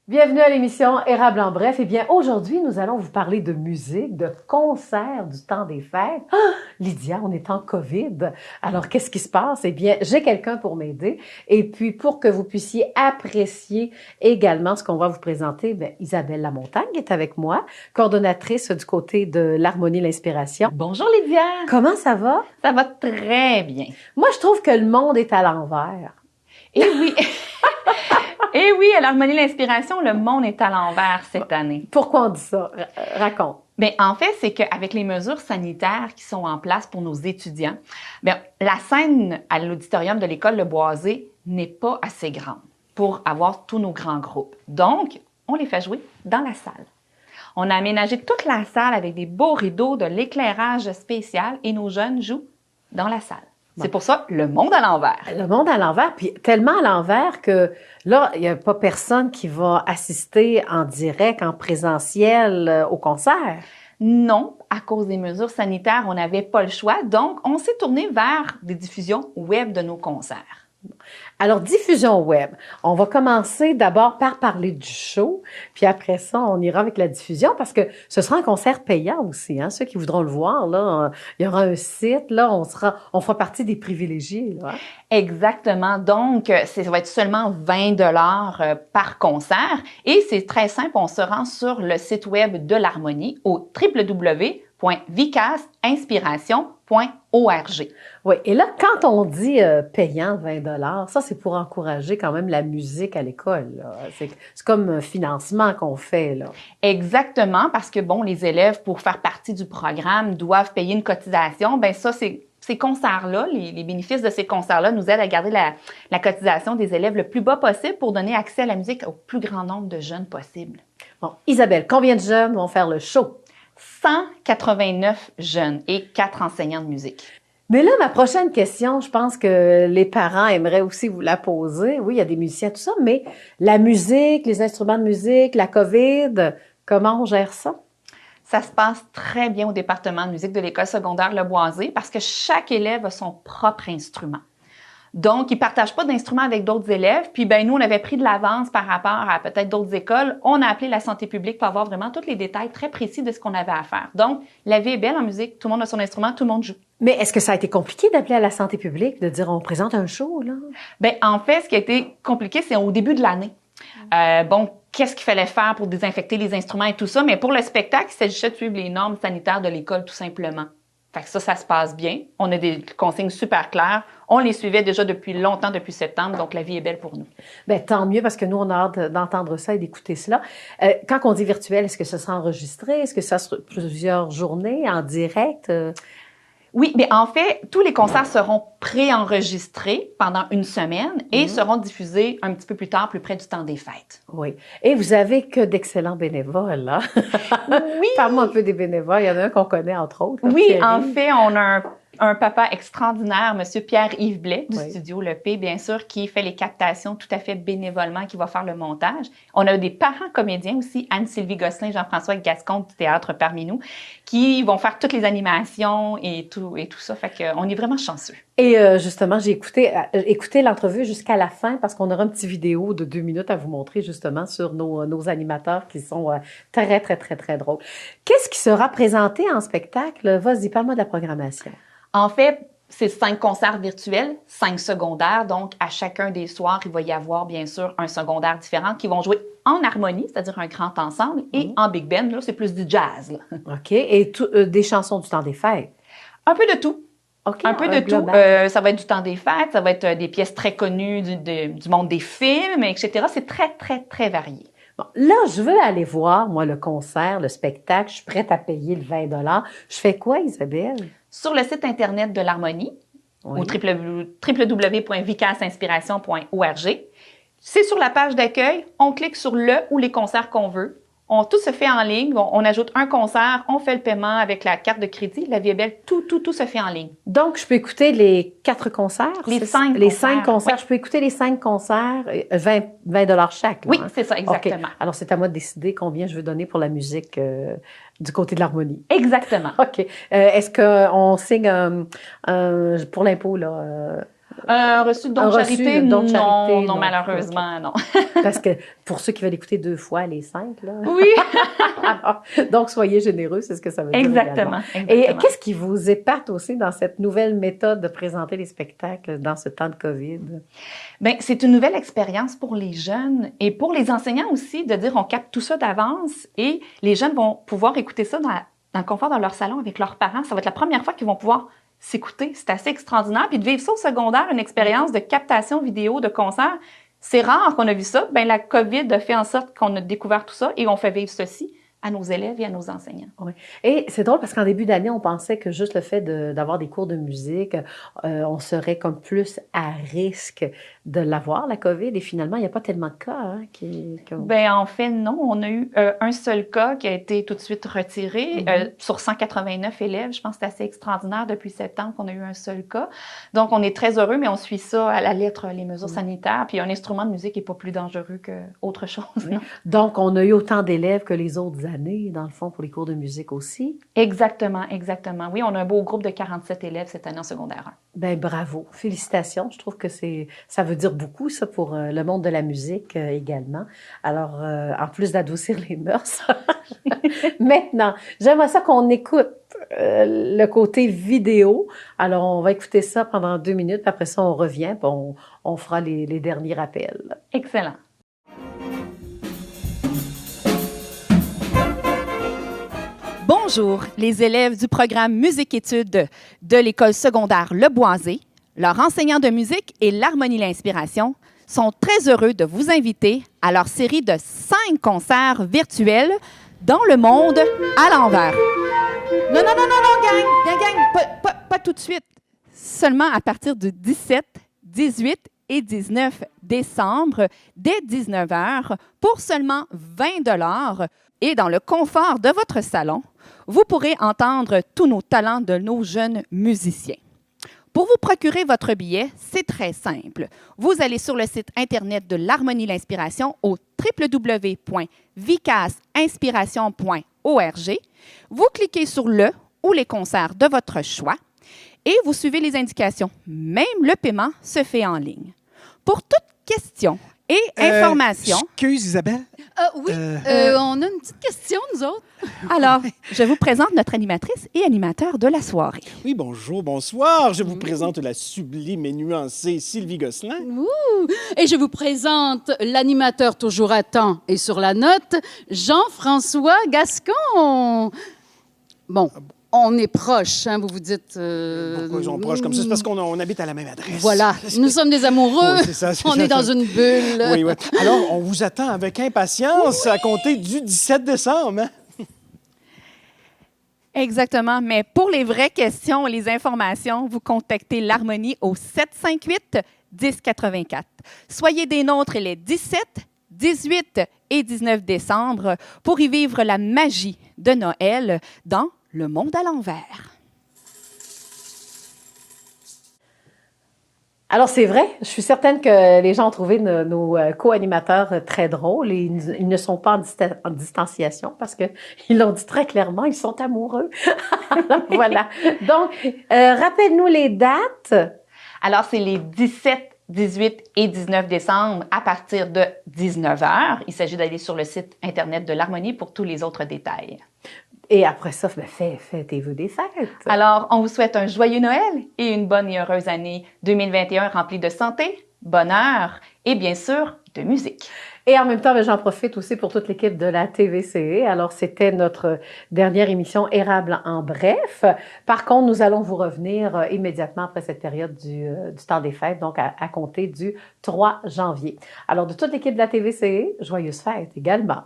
Bienvenue à l'émission Érable en bref. Eh bien, aujourd'hui, nous allons vous parler de musique, de concerts du temps des fêtes. Ah! Lydia, on est en COVID. Alors, qu'est-ce qui se passe? Eh bien, j'ai quelqu'un pour m'aider. Et puis, pour que vous puissiez apprécier également ce qu'on va vous présenter, bien, Isabelle Lamontagne est avec moi, coordonnatrice du côté de l'harmonie et l'inspiration. Bonjour Lydia! Comment ça va? Ça va très bien. Moi, je trouve que le monde est à l'envers. Et oui, et oui, à l'harmonie de l'inspiration, le monde est à l'envers cette année. Pourquoi on dit ça? Raconte. Bien, en fait, c'est qu'avec les mesures sanitaires qui sont en place pour nos étudiants, bien, la scène à l'auditorium de l'école Le Boisé n'est pas assez grande pour avoir tous nos grands groupes. Donc, on les fait jouer dans la salle. On a aménagé toute la salle avec des beaux rideaux, de l'éclairage spécial et nos jeunes jouent dans la salle. C'est pour ça, le monde à l'envers. Le monde à l'envers, puis tellement à l'envers que là, il n'y a pas personne qui va assister en direct, en présentiel au concert. Non, à cause des mesures sanitaires, on n'avait pas le choix, donc on s'est tourné vers des diffusions web de nos concerts. Alors, diffusion web. On va commencer d'abord par parler du show, puis après ça, on ira avec la diffusion parce que ce sera un concert payant aussi. Hein? Ceux qui voudront le voir, là, il y aura un site, là, on fera partie des privilégiés. Là. Exactement. Donc, ça va être seulement 20 $ par concert et c'est très simple. On se rend sur le site web de l'Harmonie au www.vicasinspiration.org. Oui, et là, quand on dit payant 20 $, ça, c'est pour encourager quand même la musique à l'école. C'est comme un financement qu'on fait, là. Exactement, parce que, bon, les élèves, pour faire partie du programme, doivent payer une cotisation. Bien, ça, ces concerts-là, les bénéfices de ces concerts-là nous aident à garder la cotisation des élèves le plus bas possible pour donner accès à la musique au plus grand nombre de jeunes possible. Bon, Isabelle, combien de jeunes vont faire le show? 189 jeunes et 4 enseignants de musique. Mais là, ma prochaine question, je pense que les parents aimeraient aussi vous la poser. Oui, il y a des musiciens, tout ça, mais la musique, les instruments de musique, la COVID, comment on gère ça? Ça se passe très bien au département de musique de l'école secondaire Le Boisé parce que chaque élève a son propre instrument. Donc, ils ne partagent pas d'instruments avec d'autres élèves. Puis, ben nous, on avait pris de l'avance par rapport à peut-être d'autres écoles. On a appelé la santé publique pour avoir vraiment tous les détails très précis de ce qu'on avait à faire. Donc, la vie est belle en musique. Tout le monde a son instrument, tout le monde joue. Mais est-ce que ça a été compliqué d'appeler à la santé publique, de dire on présente un show, là? Bien, en fait, ce qui a été compliqué, c'est au début de l'année. Bon, qu'est-ce qu'il fallait faire pour désinfecter les instruments et tout ça? Mais pour le spectacle, il s'agissait de suivre les normes sanitaires de l'école, tout simplement. Fait que ça se passe bien. On a des consignes super claires. On les suivait déjà depuis longtemps, depuis septembre, donc la vie est belle pour nous. Bien, tant mieux, parce que nous, on a hâte d'entendre ça et d'écouter cela. Quand on dit virtuel, est-ce que ça sera enregistré? Est-ce que ça sera plusieurs journées en direct? Oui, mais en fait, tous les concerts seront préenregistrés pendant une semaine et seront diffusés un petit peu plus tard, plus près du temps des fêtes. Oui. Et vous avez que d'excellents bénévoles, là. Oui! Parle-moi un peu des bénévoles. Il y en a un qu'on connaît, entre autres. Là, Oui, Thierry. en fait, on a un papa extraordinaire, M. Pierre-Yves Blais, du Oui. studio Le P, bien sûr, qui fait les captations tout à fait bénévolement, qui va faire le montage. On a des parents comédiens aussi, Anne-Sylvie Gosselin, Jean-François Gascon du théâtre parmi nous, qui vont faire toutes les animations et tout ça. Fait qu'on est vraiment chanceux. Et justement, j'ai écouté l'entrevue jusqu'à la fin parce qu'on aura une petite vidéo de 2 minutes à vous montrer justement sur nos animateurs qui sont très, très, très, très drôles. Qu'est-ce qui sera présenté en spectacle? Vas-y, parle-moi de la programmation. En fait, c'est 5 concerts virtuels, 5 secondaires. Donc, à chacun des soirs, il va y avoir bien sûr un secondaire différent qui vont jouer en harmonie, c'est-à-dire un grand ensemble, et en big band. Là, c'est plus du jazz. Là. OK. Et des chansons du temps des fêtes? Un peu de tout. Okay, un peu de tout. Ça va être du temps des fêtes, ça va être des pièces très connues du monde des films, etc. C'est très, très, très varié. Bon, là, je veux aller voir, moi, le concert, le spectacle. Je suis prête à payer le 20 $. Je fais quoi, Isabelle? Sur le site Internet de l'Harmonie, Oui. au www.vicasinspiration.org, c'est sur la page d'accueil, on clique sur le ou les concerts qu'on veut. Tout se fait en ligne. On ajoute un concert, on fait le paiement avec la carte de crédit. La vie est belle, tout se fait en ligne. Donc, je peux écouter les 4 concerts? Les 5 concerts. Les 5 concerts. Oui. Je peux écouter les 5 concerts, 20 $, chaque. Là, Oui, hein? c'est ça, exactement. Okay. Alors, c'est à moi de décider combien je veux donner pour la musique du côté de l'harmonie. Exactement. OK. Est-ce qu'on signe pour l'impôt, là? Un reçu de don Un de reçu charité? de don de Non, charité, non, non. malheureusement, non. Parce que pour ceux qui veulent écouter 2 fois les 5, là. Oui, Alors, donc, soyez généreux, c'est ce que ça veut dire également. exactement, Et exactement. qu'est-ce qui vous épate aussi dans cette nouvelle méthode de présenter les spectacles dans ce temps de COVID? Bien, c'est une nouvelle expérience pour les jeunes et pour les enseignants aussi de dire on capte tout ça d'avance et les jeunes vont pouvoir écouter ça dans le confort de leur salon avec leurs parents. Ça va être la première fois qu'ils vont pouvoir s'écouter. C'est assez extraordinaire. Puis de vivre ça au secondaire, une expérience de captation vidéo de concert, c'est rare qu'on a vu ça. Bien, la COVID a fait en sorte qu'on a découvert tout ça et on fait vivre ceci à nos élèves et à nos enseignants. Oui. Et c'est drôle parce qu'en début d'année, on pensait que juste le fait d'avoir des cours de musique, on serait comme plus à risque de l'avoir, la COVID. Et finalement, il n'y a pas tellement de cas. Hein, Bien, en fait, non. On a eu un seul cas qui a été tout de suite retiré sur 189 élèves. Je pense que c'est assez extraordinaire depuis septembre qu'on a eu un seul cas. Donc, on est très heureux, mais on suit ça à la lettre, les mesures sanitaires. Puis, un instrument de musique n'est pas plus dangereux qu'autre chose. Non? Donc, on a eu autant d'élèves que les autres années, dans le fond, pour les cours de musique aussi. Exactement, exactement. Oui, on a un beau groupe de 47 élèves cette année en secondaire 1. Bien, bravo. Félicitations. Je trouve que ça veut dire beaucoup, ça, pour le monde de la musique également. Alors, en plus d'adoucir les mœurs. Maintenant, j'aimerais ça qu'on écoute le côté vidéo. Alors, on va écouter ça pendant 2 minutes. Puis après ça, on revient. Puis on fera les derniers rappels. Excellent. Bonjour, les élèves du programme Musique-Études de l'école secondaire Le Boisé. Leur enseignant de musique et l'harmonie l'inspiration sont très heureux de vous inviter à leur série de 5 concerts virtuels dans le monde à l'envers. Non, gang, pas tout de suite. Seulement à partir du 17, 18 et 19 décembre, dès 19h, pour seulement 20 $ et dans le confort de votre salon, vous pourrez entendre tous nos talents de nos jeunes musiciens. Pour vous procurer votre billet, c'est très simple. Vous allez sur le site Internet de l'Harmonie l'Inspiration au www.vicasinspiration.org. Vous cliquez sur le ou les concerts de votre choix et vous suivez les indications. Même le paiement se fait en ligne. Pour toute question et information... Excuse, Isabelle. Oui, on a une petite question, nous autres. Alors, je vous présente notre animatrice et animateur de la soirée. Oui, bonjour, bonsoir. Je vous présente la sublime et nuancée Sylvie Gosselin. Et je vous présente l'animateur toujours à temps et sur la note, Jean-François Gascon. Bon, on est proches, hein, vous vous dites... Pourquoi ils sont proches comme ça? C'est parce qu'on habite à la même adresse. Voilà, nous sommes des amoureux. Oui, c'est ça, on est dans une bulle. Oui, oui. Alors, on vous attend avec impatience à compter du 17 décembre. Hein? Exactement, mais pour les vraies questions et les informations, vous contactez l'Harmonie au 758-1084. Soyez des nôtres les 17, 18 et 19 décembre pour y vivre la magie de Noël dans le monde à l'envers. Alors, c'est vrai, je suis certaine que les gens ont trouvé nos co-animateurs très drôles et ils ne sont pas en distanciation parce qu'ils l'ont dit très clairement, ils sont amoureux. Alors, voilà. Donc, rappelle-nous les dates. Alors, c'est les 17, 18 et 19 décembre à partir de 19h. Il s'agit d'aller sur le site Internet de l'Harmonie pour tous les autres détails. Et après ça, fais tes vœux des fêtes. Alors, on vous souhaite un joyeux Noël et une bonne et heureuse année 2021 remplie de santé, bonheur et bien sûr de musique. Et en même temps, j'en profite aussi pour toute l'équipe de la TVCE. Alors, c'était notre dernière émission Érable en bref. Par contre, nous allons vous revenir immédiatement après cette période du temps des fêtes, donc à compter du 3 janvier. Alors, de toute l'équipe de la TVCE, joyeuses fêtes également.